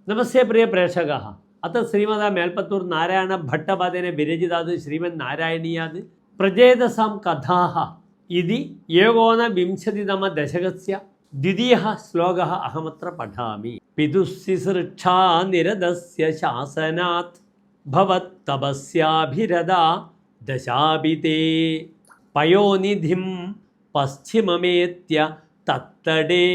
നമസ്തേ പ്രിയ പ്രേക്ഷകാः അത്ര ശ്രീമതാ മേൽപ്പത്തൂർ നാരായണ ഭട്ടപാദേന വിരചിതാത് ശ്രീമന് നാരായണീയാത് പ്രജേതസാം കഥാः ഇതി ഏകോനവിംശതിതമദശകസ്യ ദ്വിതീയः ശ്ലോകः അഹമത്ര പഠാമി. പിതുഃശുശ്രൂഷാ നിരതസ്യ ശാസനാത് ഭവത്തപസ്യാഭിരതാ ദശാപിതേ പയോനിധിം പശ്ചിമമേത്യ തത്തടേ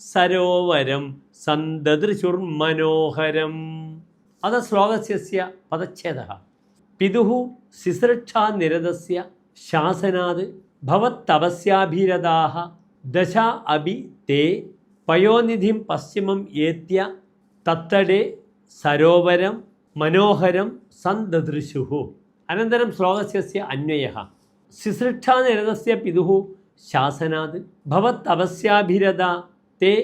സരോവരം സന്തദൃശുർമനോഹരം. അത ശ്ലോകസ്യ പദച്ഛേദः. പിതുഃ ശുശ്രൂഷാ നിരതസ്യ ശാസനാത് ഭവത്തപസ്യാഭിരതാः ദശ അഭി തേ പയോനിധിം പശ്ചിമം ഏത്യ തത്തടേ സരോവരം മനോഹരം സന്തദൃശുഃ. അനന്തരം ശ്ലോകസ്യ അന്വയः. ശുശ്രൂഷാ നിരതസ്യ പിതുഃ ശാസനാത് ഭവത്തപസ്യാഭിരതാ തേ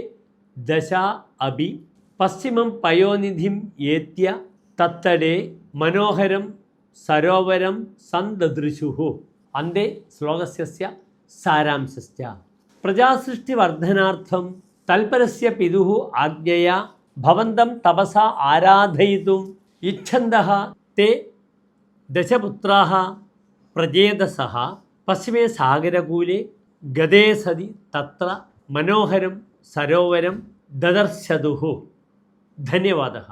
ദശ അഭി പശ്ചിമം പയോനിധിം ഏത്യ തത്തടേ മനോഹരം സരോവരം സന്തദൃശുഃ. അന്തേ ശ്ലോകസ്യ സാരാംശശ്ച. പ്രജാസൃഷ്ടിവർദ്ധനാർത്ഥം തൽപരസ്യ പിതുഃ ആജ്ഞയാ ഭവന്തം തപസാ ആരാധയിതും ഇച്ഛന്തഃ തേ ദശപുത്രാः പ്രജേതസः പശ്ചിമേ സാഗരകൂലേ ഗതേ സതി തത്ര മനോഹരം സരോവരം ദദർശതുഃ. ധന്യവാദः.